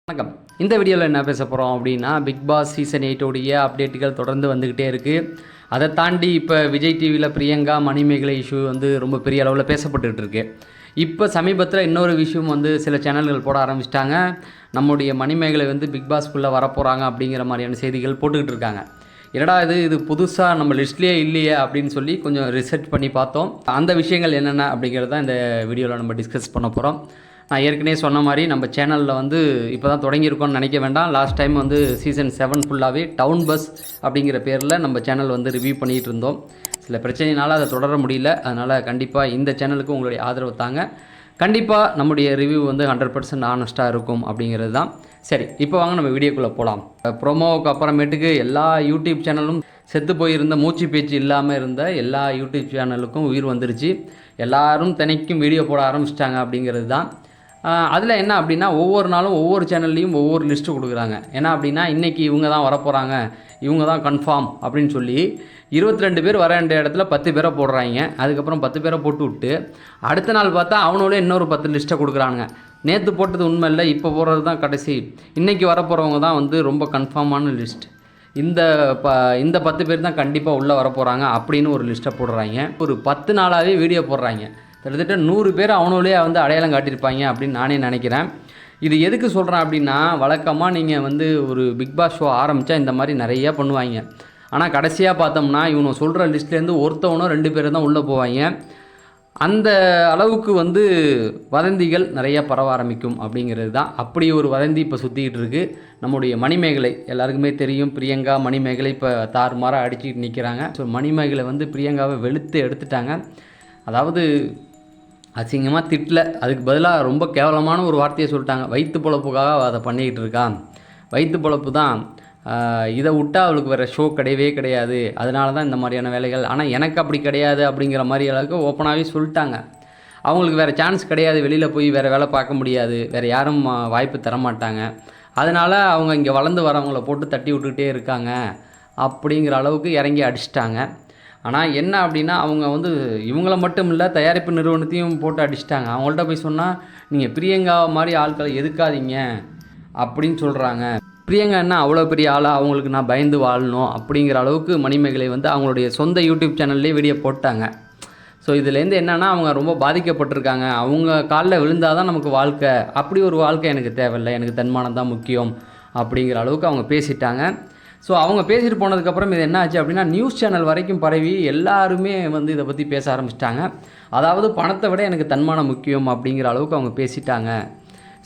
வணக்கம். இந்த வீடியோவில் என்ன பேச போகிறோம் அப்படின்னா, பிக் பாஸ் சீசன் 8 உடைய அப்டேட்டுகள் தொடர்ந்து வந்துக்கிட்டே இருக்குது. அதை தாண்டி இப்போ விஜய் டிவியில் பிரியங்கா மணிமேகலை இஷ்யூ வந்து ரொம்ப பெரிய அளவில் பேசப்பட்டுக்கிட்டு இருக்கு. இப்போ சமீபத்தில் இன்னொரு விஷயம் வந்து சில சேனல்கள் போட ஆரம்பிச்சிட்டாங்க. நம்முடைய மணிமேகலை வந்து பிக் பாஸ்க்குள்ளே வரப்போகிறாங்க அப்படிங்கிற மாதிரியான செய்திகள் போட்டுக்கிட்டு இருக்காங்க. என்னடா இது புதுசாக நம்ம லிஸ்ட்லேயே இல்லையே அப்படின்னு சொல்லி கொஞ்சம் ரிசர்ச் பண்ணி பார்த்தோம். அந்த விஷயங்கள் என்னென்ன அப்படிங்கிறது தான் இந்த வீடியோவில் நம்ம டிஸ்கஸ் பண்ண போகிறோம். நான் ஏற்கனவே சொன்ன மாதிரி நம்ம சேனலில் வந்து இப்போ தான் தொடங்கியிருக்கோன்னு நினைக்க வேண்டாம். லாஸ்ட் டைம் வந்து சீசன் 7 ஃபுல்லாகவே டவுன் பஸ் அப்படிங்கிற பேரில் நம்ம சேனல் வந்து ரிவ்யூ பண்ணிகிட்டு இருந்தோம். சில பிரச்சனையினால் அதை தொடர முடியல. அதனால் கண்டிப்பாக இந்த சேனலுக்கு உங்களுடைய ஆதரவு தாங்க. கண்டிப்பாக நம்முடைய ரிவ்யூ வந்து 100% ஆனஸ்ட்டாக இருக்கும் அப்படிங்கிறது தான். சரி, இப்போ வாங்க நம்ம வீடியோக்குள்ளே போகலாம். ப்ரோமோவுக்கு அப்புறமேட்டுக்கு எல்லா யூடியூப் சேனலும் செத்து போயிருந்த மூச்சு பேச்சு இல்லாமல் இருந்த எல்லா யூடியூப் சேனலுக்கும் உயிர் வந்துருச்சு. எல்லாரும் தினைக்கும் வீடியோ போட ஆரம்பிச்சிட்டாங்க அப்படிங்கிறது தான். அதில் என்ன அப்படின்னா, ஒவ்வொரு நாளும் ஒவ்வொரு சேனல்லையும் ஒவ்வொரு லிஸ்ட்டு கொடுக்குறாங்க. ஏன்னா அப்படின்னா, இன்றைக்கி இவங்க தான் வரப்போகிறாங்க, இவங்க தான் கன்ஃபார்ம் அப்படின்னு சொல்லி 22 பேர் வர வேண்டிய இடத்துல 10 பேரை போடுறாங்க. அதுக்கப்புறம் 10 பேரை போட்டு விட்டு அடுத்த நாள் பார்த்தா அவனோட இன்னொரு 10 லிஸ்ட்டை கொடுக்குறானுங்க. நேற்று போட்டது உண்மை இல்லை, இப்போ போடுறது தான் கடைசி. இன்றைக்கி வரப்போகிறவங்க தான் வந்து ரொம்ப கன்ஃபார்மான லிஸ்ட். இந்த 10 பேர் தான் கண்டிப்பாக உள்ளே வரப்போகிறாங்க அப்படின்னு ஒரு லிஸ்ட்டை போடுறாங்க. ஒரு 10 நாளாகவே வீடியோ போடுறாங்க. கிட்டத்தட்ட 100 பேர் அவனோலே வந்து அடையாளம் காட்டியிருப்பாங்க அப்படின்னு நானே நினைக்கிறேன். இது எதுக்கு சொல்கிறேன் அப்படின்னா, வழக்கமாக நீங்கள் வந்து ஒரு பிக் பாஸ் ஷோ ஆரம்பித்தா இந்த மாதிரி நிறையா பண்ணுவாங்க. ஆனால் கடைசியாக பார்த்தோம்னா இவனை சொல்கிற லிஸ்ட்லேருந்து ஒருத்தவனோ 2 பேர் தான் உள்ளே போவாங்க. அந்த அளவுக்கு வந்து வதந்திகள் நிறையா பரவ ஆரம்பிக்கும் அப்படிங்கிறது தான். அப்படி ஒரு வதந்தி இப்போ சுற்றிக்கிட்டு இருக்குது. நம்முடைய மணிமேகலை எல்லாருக்குமே தெரியும். பிரியங்கா மணிமேகலை இப்போ தாறுமாறாக அடிச்சுக்கிட்டு நிற்கிறாங்க. ஸோ மணிமேகலை வந்து பிரியங்காவை வெளுத்து எடுத்துட்டாங்க. அதாவது அசிங்கமாக திட்டல, அதுக்கு பதிலாக ரொம்ப கேவலமான ஒரு வார்த்தையை சொல்லிட்டாங்க. வயிற்று பொழப்புக்காக அதை பண்ணிக்கிட்டு இருக்கான், வயிற்று பொழப்பு தான், இதை விட்டால் அவளுக்கு வேறு ஷோ கிடையவே கிடையாது, அதனால தான் இந்த மாதிரியான வேலைகள். ஆனால் எனக்கு அப்படி கிடையாது அப்படிங்கிற மாதிரி அளவுக்கு ஓப்பனாகவே சொல்லிட்டாங்க. அவங்களுக்கு வேறு சான்ஸ் கிடையாது, வெளியில் போய் வேறு வேலை பார்க்க முடியாது, வேறு யாரும் வாய்ப்பு தரமாட்டாங்க. அதனால் அவங்க இங்கே வளர்ந்து வரவங்கள போட்டு தட்டி விட்டுக்கிட்டே இருக்காங்க அப்படிங்கிற அளவுக்கு இறங்கி அடிச்சிட்டாங்க. ஆனால் என்ன அப்படின்னா, அவங்க வந்து இவங்கள மட்டும் இல்லை, தயாரிப்பு நிறுவனத்தையும் போட்டு அடிச்சிட்டாங்க. அவங்கள்ட்ட போய் சொன்னால், நீங்கள் பிரியங்கா மாதிரி ஆட்களை எதுக்காதீங்க அப்படின்னு சொல்கிறாங்க. பிரியங்கா என்ன அவ்வளோ பெரிய ஆளாக, அவங்களுக்கு நான் பயந்து வாழணும் அப்படிங்கிற அளவுக்கு மணிமேகலை வந்து அவங்களுடைய சொந்த யூடியூப் சேனல்லே வீடியோ போட்டாங்க. ஸோ இதுலேருந்து என்னென்னா, அவங்க ரொம்ப பாதிக்கப்பட்டிருக்காங்க. அவங்க காலில் விழுந்தால் தான் நமக்கு வாழ்க்கை, அப்படி ஒரு வாழ்க்கை எனக்கு தேவையில்லை, எனக்கு தன்மானம் தான் முக்கியம் அப்படிங்கிற அளவுக்கு அவங்க பேசிட்டாங்க. ஸோ அவங்க பேசிட்டு போனதுக்கப்புறம் இது என்ன ஆச்சு அப்படின்னா, நியூஸ் சேனல் வரைக்கும் பரவி எல்லாருமே வந்து இதை பற்றி பேச ஆரம்பிச்சிட்டாங்க. அதாவது பணத்தை விட எனக்கு தன்மானம் முக்கியம் அப்படிங்கிற அளவுக்கு அவங்க பேசிட்டாங்க.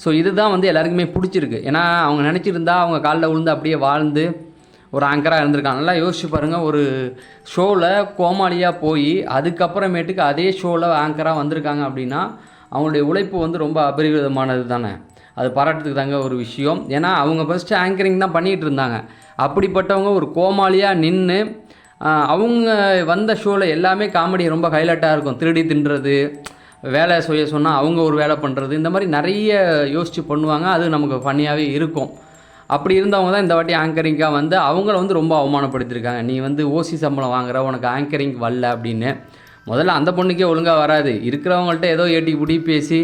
ஸோ இதுதான் வந்து எல்லாருக்குமே பிடிச்சிருக்கு. ஏன்னா அவங்க நினச்சிருந்தா அவங்க காலில் விழுந்து அப்படியே வாழ்ந்து ஒரு ஆங்கராக இருந்திருக்காங்க. நல்லா யோசிச்சு பாருங்கள், ஒரு ஷோவில் கோமாளியாக போய் அதுக்கப்புறமேட்டுக்கு அதே ஷோவில் ஆங்கராக வந்திருக்காங்க அப்படின்னா அவங்களுடைய உழைப்பு வந்து ரொம்ப அபரிவிதமானது தானே. அது பாராட்டுறதுக்கு தாங்க ஒரு விஷயம். ஏன்னா அவங்க ஃபஸ்ட்டு ஆங்கரிங் தான் பண்ணிகிட்டு இருந்தாங்க. அப்படிப்பட்டவங்க ஒரு கோமாளியாக நின்று அவங்க வந்த ஷோவில் எல்லாமே காமெடி ரொம்ப ஹைலைட்டாக இருக்கும். திருடி தின்றது, வேலை செய்ய சொன்னால் அவங்க ஒரு வேலை பண்ணுறது, இந்த மாதிரி நிறைய யோசித்து பண்ணுவாங்க. அது நமக்கு ஃபன்னியாகவே இருக்கும். அப்படி இருந்தவங்க தான் இந்த வாட்டி ஆங்கரிங்காக வந்து அவங்கள வந்து ரொம்ப அவமானப்படுத்தியிருக்காங்க. நீ வந்து ஓசி சம்பளம் வாங்குற, உனக்கு ஆங்கரிங் வரல அப்படின்னு. முதல்ல அந்த பொண்ணுக்கே ஒழுங்காக வராது, இருக்கிறவங்கள்ட்ட ஏதோ ஏட்டி புடி பேசி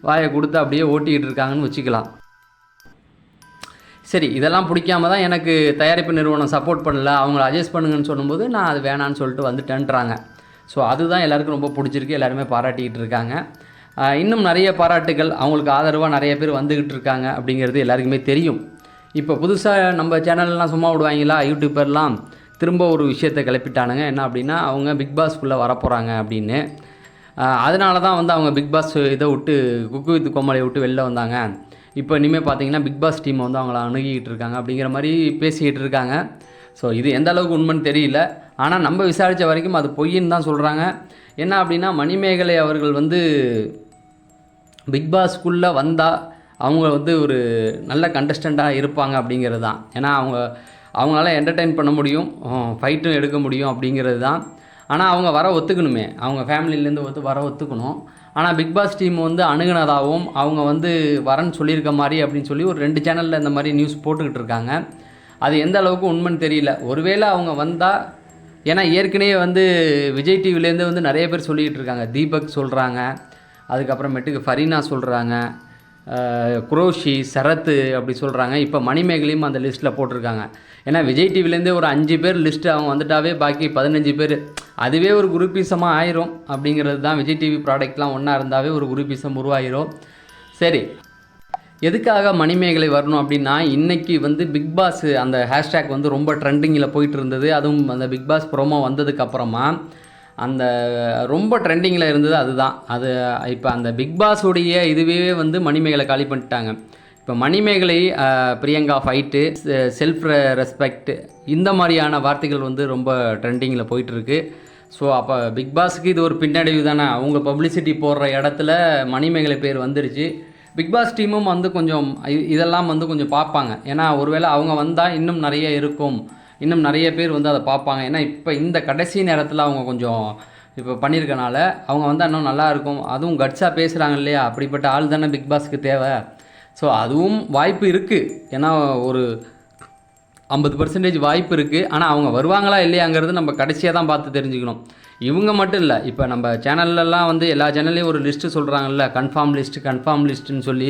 வாயை கொடுத்து அப்படியே ஓட்டிக்கிட்டு இருக்காங்கன்னு வச்சுக்கலாம். சரி, இதெல்லாம் பிடிக்காம தான் எனக்கு தயாரிப்பு நிறுவனம் சப்போர்ட் பண்ணல, அவங்கள அட்ஜஸ்ட் பண்ணுங்கன்னு சொல்லும்போது நான் அது வேணான்னு சொல்லிட்டு வந்துட்டேன்றாங்க. ஸோ அதுதான் எல்லாருக்கும் ரொம்ப பிடிச்சிருக்கு, எல்லாருமே பாராட்டிக்கிட்டு இருக்காங்க. இன்னும் நிறைய பாராட்டுகள், அவங்களுக்கு ஆதரவாக நிறைய பேர் வந்துக்கிட்டு இருக்காங்க அப்படிங்கிறது எல்லாருக்குமே தெரியும். இப்போ புதுசாக நம்ம சேனல்லாம் சும்மா விடுவாங்களா, யூடியூப்பர்லாம் திரும்ப ஒரு விஷயத்தை கிளப்பிட்டானுங்க. என்ன அப்படின்னா, அவங்க பிக் பாஸ்க்குள்ளே வரப்போகிறாங்க அப்படின்னு. அதனால தான் வந்து அவங்க பிக் பாஸ் இதை விட்டு, குக்கு வித் கோமாளியை விட்டு வெளில வந்தாங்க. இப்போ இனிமேல் பார்த்தீங்கன்னா பிக் பாஸ் டீமை வந்து அவங்கள அணுகிக்கிட்டு இருக்காங்க அப்படிங்கிற மாதிரி பேசிக்கிட்டு இருக்காங்க. ஸோ இது எந்த அளவுக்கு உண்மைன்னு தெரியல. ஆனால் நம்ம விசாரித்த வரைக்கும் அது பொய்ன்னு தான் சொல்கிறாங்க. என்ன அப்படின்னா, மணிமேகலை அவர்கள் வந்து பிக் பாஸ்க்குள்ளே வந்தால் அவங்க வந்து ஒரு நல்ல கண்டஸ்டண்ட்டாக இருப்பாங்க அப்படிங்கிறது தான். ஏன்னா அவங்களால என்டர்டெயின் பண்ண முடியும், ஃபைட்டும் எடுக்க முடியும் அப்படிங்கிறது தான். ஆனால் அவங்க வர ஒத்துக்கணுமே, அவங்க ஃபேமிலியிலேருந்து வர ஒத்துக்கணும். ஆனால் பிக் பாஸ் டீம் வந்து அணுகுனதாகவும் அவங்க வந்து வரன்னு சொல்லியிருக்க மாதிரி அப்படின்னு சொல்லி ஒரு 2 சேனலில் இந்த மாதிரி நியூஸ் போட்டுக்கிட்டு இருக்காங்க. அது எந்த அளவுக்கு உண்மைன்னு தெரியல. ஒருவேளை அவங்க வந்தால், ஏன்னா ஏற்கனவே வந்து விஜய் டிவிலேருந்து வந்து நிறைய பேர் சொல்லிக்கிட்டு இருக்காங்க. தீபக் சொல்கிறாங்க, அதுக்கப்புறமேட்டுக்கு ஃபரீனா சொல்கிறாங்க, குரோஷி, சரத்து அப்படி சொல்கிறாங்க. இப்போ மணிமேகலையும் அந்த லிஸ்ட்டில் போட்டிருக்காங்க. ஏன்னா விஜய் டிவிலேருந்தே ஒரு 5 பேர் லிஸ்ட்டு அவங்க வந்துட்டாவே பாக்கி 15 பேர் அதுவே ஒரு குரூப்பிசமாக ஆயிரும் அப்படிங்கிறது தான். விஜய் டிவி ப்ராடக்ட்லாம் ஒன்றா இருந்தாவே ஒரு குரூப்பிசம் உருவாயிரும். சரி, எதுக்காக மணிமேகலை வரணும் அப்படின்னா, இன்றைக்கி வந்து பிக் பாஸ் அந்த ஹேஷ்டேக் வந்து ரொம்ப ட்ரெண்டிங்கில் போயிட்டு இருந்தது. அதுவும் அந்த பிக் பாஸ் ப்ரோமோ வந்ததுக்கப்புறமா அந்த ரொம்ப ட்ரெண்டிங்கில் இருந்தது அதுதான். அது இப்போ அந்த பிக் பாஸுடைய இதுவே வந்து மணிமேகலை காலி பண்ணிட்டாங்க. இப்போ Manimegalai Priyanka fight, self respect இந்த மாதிரியான வார்த்தைகள் வந்து ரொம்ப ட்ரெண்டிங்கில் போயிட்டுருக்கு. ஸோ அப்போ பிக் பாஸுக்கு இது ஒரு பின்னடைவு தானே. அவங்க பப்ளிசிட்டி போடுற இடத்துல மணிமேகலை பேர் வந்துருச்சு. பிக் பாஸ் டீமும் வந்து கொஞ்சம் இதெல்லாம் வந்து கொஞ்சம் பார்ப்பாங்க. ஏன்னா ஒருவேளை அவங்க வந்தால் இன்னும் நிறைய இருக்கும், இன்னும் நிறைய பேர் வந்து அதை பார்ப்பாங்க. ஏன்னா இப்போ இந்த கடைசி நேரத்தில் அவங்க கொஞ்சம் இப்போ பண்ணியிருக்கனால அவங்க வந்து இன்னும் நல்லாயிருக்கும். அதுவும் கட்ஸாக பேசுகிறாங்க இல்லையா, அப்படிப்பட்ட ஆள் தானே பிக் பாஸ்க்கு தேவை. ஸோ அதுவும் வாய்ப்பு இருக்குது. ஏன்னா ஒரு 50% வாய்ப்பு இருக்குது. ஆனால் அவங்க வருவாங்களா இல்லையாங்கிறது நம்ம கடைசியாக தான் பார்த்து தெரிஞ்சுக்கணும். இவங்க மட்டும் இல்லை, இப்போ நம்ம சேனல்லலாம் வந்து எல்லா சேனல்லையும் ஒரு லிஸ்ட்டு சொல்கிறாங்கல்ல, கன்ஃபார்ம் லிஸ்ட்டுன்னு சொல்லி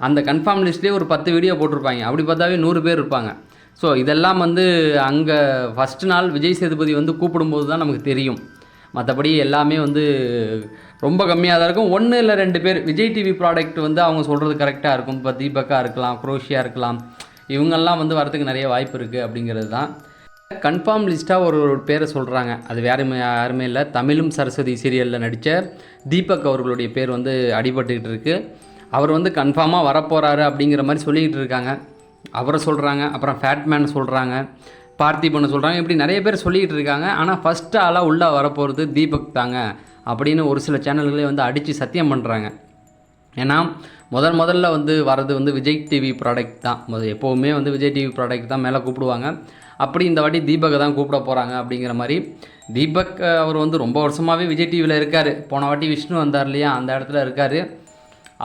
அந்த கன்ஃபார்ம் லிஸ்ட்லேயே ஒரு 10 வீடியோ போட்டிருப்பாங்க. அப்படி பார்த்தாவே 100 பேர் இருப்பாங்க. ஸோ இதெல்லாம் வந்து அங்கே ஃபஸ்ட்டு நாள் விஜய் சேதுபதி வந்து கூப்பிடும்போது தான் நமக்கு தெரியும். மற்றபடி எல்லாமே வந்து ரொம்ப கம்மியாக தான் இருக்கும். 1 இல்லை 2 பேர் விஜய் டிவி ப்ராடக்ட் வந்து அவங்க சொல்கிறது கரெக்டாக இருக்கும். இப்போ தீபக்கா இருக்கலாம், குரோஷியா இருக்கலாம், இவங்கெல்லாம் வந்து வரதுக்கு நிறைய வாய்ப்பு இருக்குது அப்படிங்கிறது தான். கன்ஃபார்ம் லிஸ்ட்டாக ஒரு பேரை சொல்கிறாங்க. அது யாருமே இல்லை, தமிழும் சரஸ்வதி சீரியலில் நடித்த தீபக் அவர்களுடைய பேர் வந்து அடிபட்டுக்கிட்டு இருக்குது. அவர் வந்து கன்ஃபார்மாக வரப்போகிறாரு அப்படிங்கிற மாதிரி சொல்லிக்கிட்டு இருக்காங்க. அவரை சொல்கிறாங்க, அப்புறம் ஃபேட்மேன் சொல்கிறாங்க, பார்த்திபனை சொல்கிறாங்க, இப்படி நிறைய பேர் சொல்லிக்கிட்டு இருக்காங்க. ஆனால் ஃபஸ்ட்டு ஆளாக உள்ளே வரப்போகிறது தீபக் தாங்க அப்படின்னு ஒரு சில சேனல்களே வந்து அடித்து சத்தியம் பண்ணுறாங்க. ஏன்னா முதல்ல வந்து வர்றது வந்து விஜய் டிவி ப்ராடக்ட் தான். எப்போவுமே வந்து விஜய் டிவி ப்ராடக்ட் தான் மேலே கூப்பிடுவாங்க. அப்படி இந்த வாட்டி தீபக்கை தான் கூப்பிட போகிறாங்க அப்படிங்கிற மாதிரி. தீபக் அவர் வந்து ரொம்ப வருஷமாகவே விஜய் டிவியில் இருக்கார். போன வாட்டி விஷ்ணு வந்தார் இல்லையா, அந்த இடத்துல இருக்கார்.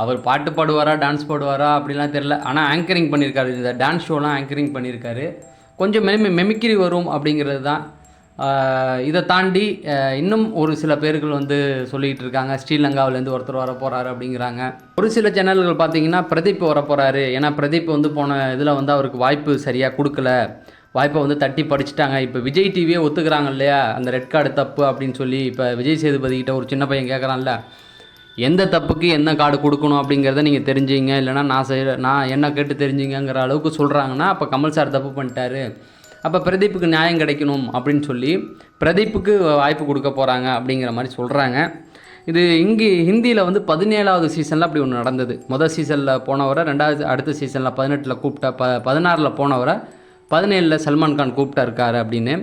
அவர் பாட்டு பாடுவாரா, டான்ஸ் பாடுவாரா அப்படிலாம் தெரில. ஆனால் ஆங்கரிங் பண்ணியிருக்காரு, இந்த டான்ஸ் ஷோலாம் ஆங்கரிங் பண்ணியிருக்காரு. கொஞ்சம் மெமிக்ரி வரும் அப்படிங்கிறது தான். இதை தாண்டி இன்னும் ஒரு சில பேர்கள் வந்து சொல்லிகிட்டு இருக்காங்க, ஸ்ரீலங்காவிலேருந்து ஒருத்தர் வர போகிறாரு அப்படிங்கிறாங்க. ஒரு சில சேனல்கள் பார்த்திங்கன்னா பிரதீப் வர போகிறாரு. ஏன்னா பிரதீப் வந்து போன இதில் வந்து அவருக்கு வாய்ப்பு சரியாக கொடுக்கல, வாய்ப்பை வந்து தட்டி படிச்சுட்டாங்க. இப்போ விஜய் டிவியே ஒத்துக்கிறாங்க இல்லையா, அந்த ரெட் கார்டு தப்பு அப்படின்னு சொல்லி. இப்போ விஜய் சேதுபதிக்கிட்ட ஒரு சின்ன பையன் கேட்குறான்ல, எந்த தப்புக்கு என்ன கார்டு கொடுக்கணும் அப்படிங்கிறத நீங்கள் தெரிஞ்சுங்க, இல்லைனா நான் என்ன கேட்டு தெரிஞ்சுங்கிற அளவுக்கு சொல்கிறாங்கன்னா அப்போ கமல் சார் தப்பு பண்ணிட்டாரு, அப்போ பிரதீப்புக்கு நியாயம் கிடைக்கணும் அப்படின்னு சொல்லி பிரதீப்புக்கு வாய்ப்பு கொடுக்க போகிறாங்க அப்படிங்கிற மாதிரி சொல்கிறாங்க. இது இங்கே ஹிந்தியில் வந்து 17வது சீசனில் அப்படி ஒன்று நடந்தது. முதல் சீசனில் போனவரை அடுத்த சீசனில் 18 கூப்பிட்டா 16 போனவரை 17 சல்மான் கான் கூப்பிட்டா இருக்காரு அப்படின்னு.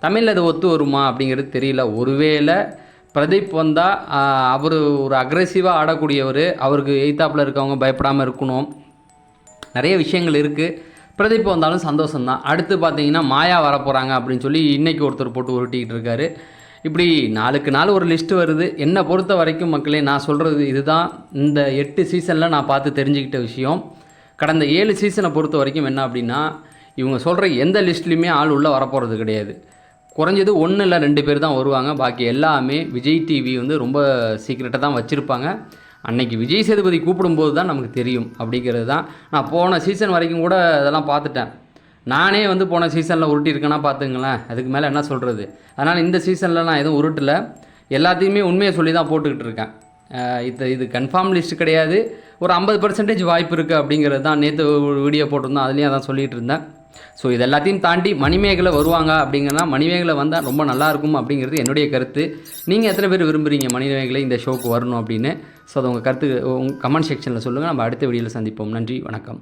தமிழில் அது ஒத்து வருமா அப்படிங்கிறது தெரியல. ஒருவேளை பிரதீப் வந்தால் அவர் ஒரு அக்ரெசிவாக ஆடக்கூடியவர், அவருக்கு எய்த்தாப்பில் இருக்கவங்க பயப்படாமல் இருக்கணும், நிறைய விஷயங்கள் இருக்குது. பிரதீப் வந்தாலும் சந்தோஷம்தான். அடுத்து பார்த்தீங்கன்னா மாயா வரப்போகிறாங்க அப்படின்னு சொல்லி இன்றைக்கி ஒருத்தர் போட்டு உருட்டிக்கிட்டு இருக்காரு. இப்படி நாளுக்கு நாள் ஒரு லிஸ்ட்டு வருது. என்னை பொறுத்த வரைக்கும் மக்களே, நான் சொல்கிறது இதுதான். இந்த 8 சீசனில் நான் பார்த்து தெரிஞ்சுக்கிட்ட விஷயம். கடந்த 7 சீசனை பொறுத்த வரைக்கும் என்ன அப்படின்னா, இவங்க சொல்கிற எந்த லிஸ்ட்லேயுமே ஆள் உள்ளே வரப்போகிறது கிடையாது. குறைஞ்சது 1 இல்லை 2 பேர் தான் வருவாங்க. பாக்கி எல்லாமே விஜய் டிவி வந்து ரொம்ப சீக்ரெட்டாக தான் வச்சுருப்பாங்க. அன்னைக்கு விஜய் சேதுபதி கூப்பிடும்போது தான் நமக்கு தெரியும் அப்படிங்கிறது தான். நான் போன சீசன் வரைக்கும் கூட அதெல்லாம் பார்த்துட்டேன். நானே வந்து போன சீசனில் உருட்டியிருக்கேன்னா பார்த்துங்களேன், அதுக்கு மேலே என்ன சொல்கிறது. அதனால் இந்த சீசனில் நான் எதுவும் உருட்டலை, எல்லாத்தையுமே உண்மையை சொல்லி தான் போட்டுக்கிட்டு இருக்கேன். இது கன்ஃபார்ம் லிஸ்ட்டு கிடையாது, ஒரு 50% வாய்ப்பு இருக்குது அப்படிங்கிறது தான். நேற்று ஒரு வீடியோ போட்டிருந்தோம், அதுலேயும் அதான் சொல்லிகிட்டு இருந்தேன். ஸோ இது எல்லாத்தையும் தாண்டி மணிமேகலை வருவாங்க அப்படிங்கன்னா, மணிமேகலை வந்தால் ரொம்ப நல்லாயிருக்கும் அப்படிங்கிறது என்னுடைய கருத்து. நீங்கள் எத்தனை பேர் விரும்புகிறீங்க மணிமேகலை இந்த ஷோக்கு வரணும் அப்படின்னு? ஸோ அது உங்கள் கருத்து உங்கள் கமெண்ட் செக்ஷனில் சொல்லுங்கள். நம்ம அடுத்த வீடியோவில் சந்திப்போம். நன்றி, வணக்கம்.